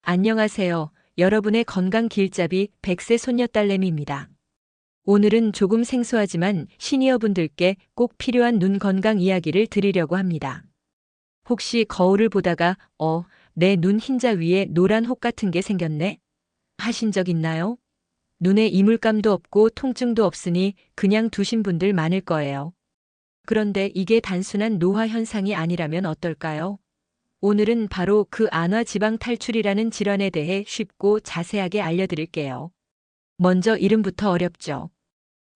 안녕하세요. 여러분의 건강 길잡이 100세 손녀딸내미입니다. 오늘은 조금 생소하지만 시니어분들께 꼭 필요한 눈 건강 이야기를 드리려고 합니다. 혹시 거울을 보다가 내 눈 흰자 위에 노란 혹 같은 게 생겼네? 하신 적 있나요? 눈에 이물감도 없고 통증도 없으니 그냥 두신 분들 많을 거예요. 그런데 이게 단순한 노화 현상이 아니라면 어떨까요? 오늘은 바로 그 안화 지방 탈출이라는 질환에 대해 쉽고 자세하게 알려드릴게요. 먼저 이름부터 어렵죠.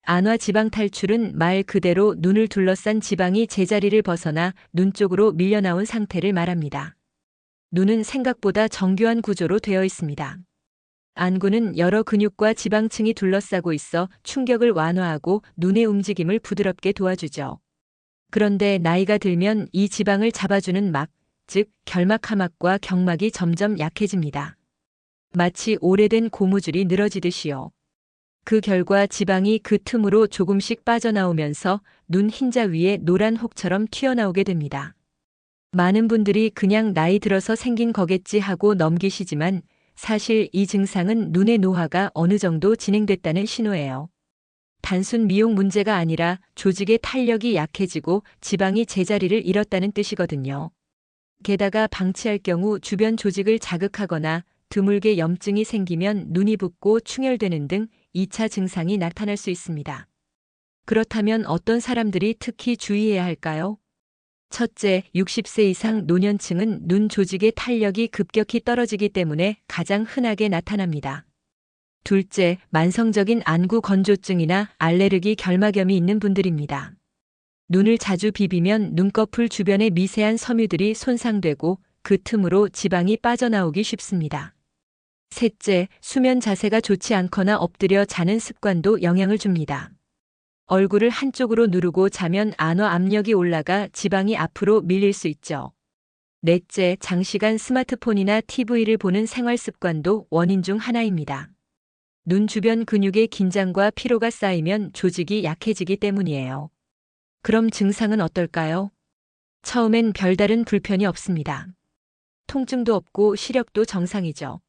안화 지방 탈출은 말 그대로 눈을 둘러싼 지방이 제자리를 벗어나 눈 쪽으로 밀려나온 상태를 말합니다. 눈은 생각보다 정교한 구조로 되어 있습니다. 안구는 여러 근육과 지방층이 둘러싸고 있어 충격을 완화하고 눈의 움직임을 부드럽게 도와주죠. 그런데 나이가 들면 이 지방을 잡아주는 막, 즉 결막하막과 경막이 점점 약해집니다. 마치 오래된 고무줄이 늘어지듯이요. 그 결과 지방이 그 틈으로 조금씩 빠져나오면서 눈 흰자 위에 노란 혹처럼 튀어나오게 됩니다. 많은 분들이 그냥 나이 들어서 생긴 거겠지 하고 넘기시지만 사실 이 증상은 눈의 노화가 어느 정도 진행됐다는 신호예요. 단순 미용 문제가 아니라 조직의 탄력이 약해지고 지방이 제자리를 잃었다는 뜻이거든요. 게다가 방치할 경우 주변 조직을 자극하거나 드물게 염증이 생기면 눈이 붓고 충혈되는 등 2차 증상이 나타날 수 있습니다. 그렇다면 어떤 사람들이 특히 주의해야 할까요? 첫째, 60세 이상 노년층은 눈 조직의 탄력이 급격히 떨어지기 때문에 가장 흔하게 나타납니다. 둘째, 만성적인 안구 건조증이나 알레르기 결막염이 있는 분들입니다. 눈을 자주 비비면 눈꺼풀 주변의 미세한 섬유들이 손상되고 그 틈으로 지방이 빠져나오기 쉽습니다. 셋째, 수면 자세가 좋지 않거나 엎드려 자는 습관도 영향을 줍니다. 얼굴을 한쪽으로 누르고 자면 안화 압력이 올라가 지방이 앞으로 밀릴 수 있죠. 넷째, 장시간 스마트폰이나 TV를 보는 생활 습관도 원인 중 하나입니다. 눈 주변 근육의 긴장과 피로가 쌓이면 조직이 약해지기 때문이에요. 그럼 증상은 어떨까요? 처음엔 별다른 불편이 없습니다. 통증도 없고 시력도 정상이죠.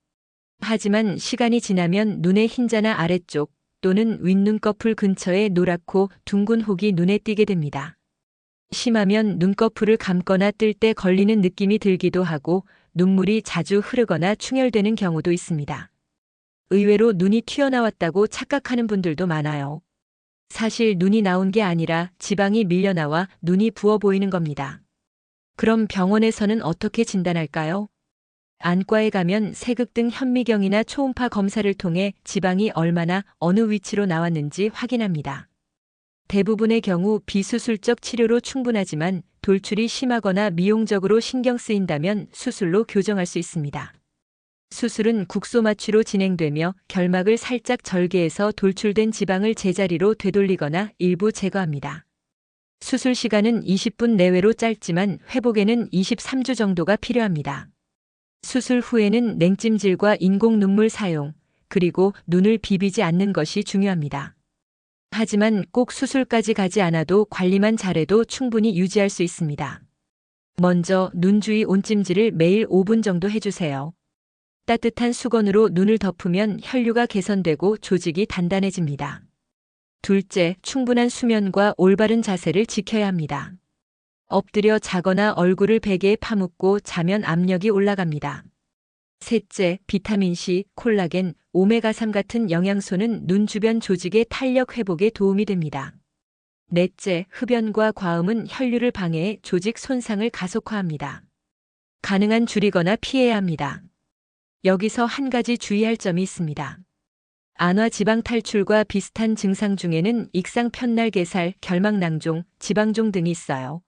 하지만 시간이 지나면 눈의 흰자나 아래쪽 또는 윗눈꺼풀 근처에 노랗고 둥근 혹이 눈에 띄게 됩니다. 심하면 눈꺼풀을 감거나 뜰 때 걸리는 느낌이 들기도 하고 눈물이 자주 흐르거나 충혈되는 경우도 있습니다. 의외로 눈이 튀어나왔다고 착각하는 분들도 많아요. 사실 눈이 나온 게 아니라 지방이 밀려나와 눈이 부어 보이는 겁니다. 그럼 병원에서는 어떻게 진단할까요? 안과에 가면 세극등 현미경이나 초음파 검사를 통해 지방이 얼마나 어느 위치로 나왔는지 확인합니다. 대부분의 경우 비수술적 치료로 충분하지만 돌출이 심하거나 미용적으로 신경 쓰인다면 수술로 교정할 수 있습니다. 수술은 국소 마취로 진행되며 결막을 살짝 절개해서 돌출된 지방을 제자리로 되돌리거나 일부 제거합니다. 수술 시간은 20분 내외로 짧지만 회복에는 23주 정도가 필요합니다. 수술 후에는 냉찜질과 인공 눈물 사용, 그리고 눈을 비비지 않는 것이 중요합니다. 하지만 꼭 수술까지 가지 않아도 관리만 잘해도 충분히 유지할 수 있습니다. 먼저 눈 주위 온찜질을 매일 5분 정도 해주세요. 따뜻한 수건으로 눈을 덮으면 혈류가 개선되고 조직이 단단해집니다. 둘째, 충분한 수면과 올바른 자세를 지켜야 합니다. 엎드려 자거나 얼굴을 베개에 파묻고 자면 압력이 올라갑니다. 셋째, 비타민C, 콜라겐, 오메가3 같은 영양소는 눈 주변 조직의 탄력 회복에 도움이 됩니다. 넷째, 흡연과 과음은 혈류를 방해해 조직 손상을 가속화합니다. 가능한 줄이거나 피해야 합니다. 여기서 한 가지 주의할 점이 있습니다. 안화 지방 탈출과 비슷한 증상 중에는 익상 편날개살, 결막낭종, 지방종 등이 있어요.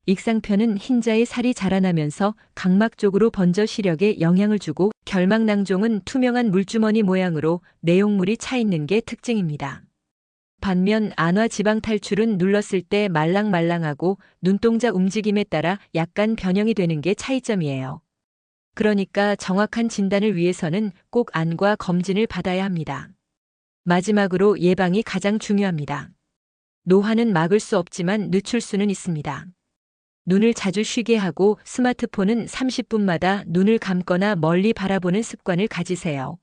익상편은 흰자에 살이 자라나면서 각막 쪽으로 번져 시력에 영향을 주고 결막낭종은 투명한 물주머니 모양으로 내용물이 차 있는 게 특징입니다. 반면 안화 지방 탈출은 눌렀을 때 말랑말랑하고 눈동자 움직임에 따라 약간 변형이 되는 게 차이점이에요. 그러니까 정확한 진단을 위해서는 꼭 안과 검진을 받아야 합니다. 마지막으로 예방이 가장 중요합니다. 노화는 막을 수 없지만 늦출 수는 있습니다. 눈을 자주 쉬게 하고 스마트폰은 30분마다 눈을 감거나 멀리 바라보는 습관을 가지세요.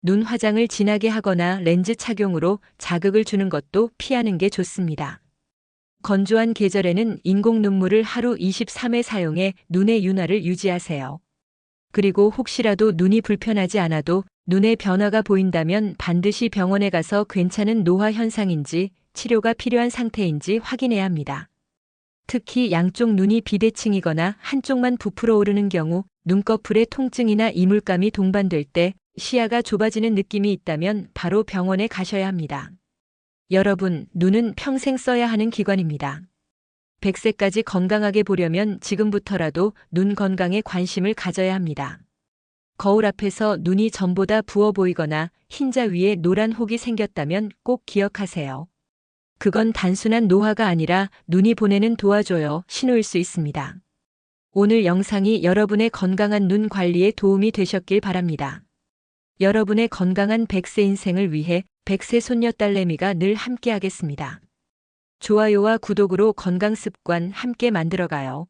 눈 화장을 진하게 하거나 렌즈 착용으로 자극을 주는 것도 피하는 게 좋습니다. 건조한 계절에는 인공 눈물을 하루 23회 사용해 눈의 윤활을 유지하세요. 그리고 혹시라도 눈이 불편하지 않아도 눈의 변화가 보인다면 반드시 병원에 가서 괜찮은 노화 현상인지 치료가 필요한 상태인지 확인해야 합니다. 특히 양쪽 눈이 비대칭이거나 한쪽만 부풀어 오르는 경우, 눈꺼풀에 통증이나 이물감이 동반될 때 시야가 좁아지는 느낌이 있다면 바로 병원에 가셔야 합니다. 여러분, 눈은 평생 써야 하는 기관입니다. 100세까지 건강하게 보려면 지금부터라도 눈 건강에 관심을 가져야 합니다. 거울 앞에서 눈이 전보다 부어 보이거나 흰자 위에 노란 혹이 생겼다면 꼭 기억하세요. 그건 단순한 노화가 아니라 눈이 보내는 도와줘요 신호일 수 있습니다. 오늘 영상이 여러분의 건강한 눈 관리에 도움이 되셨길 바랍니다. 여러분의 건강한 100세 인생을 위해 100세 손녀 딸내미가 늘 함께하겠습니다. 좋아요와 구독으로 건강 습관 함께 만들어가요.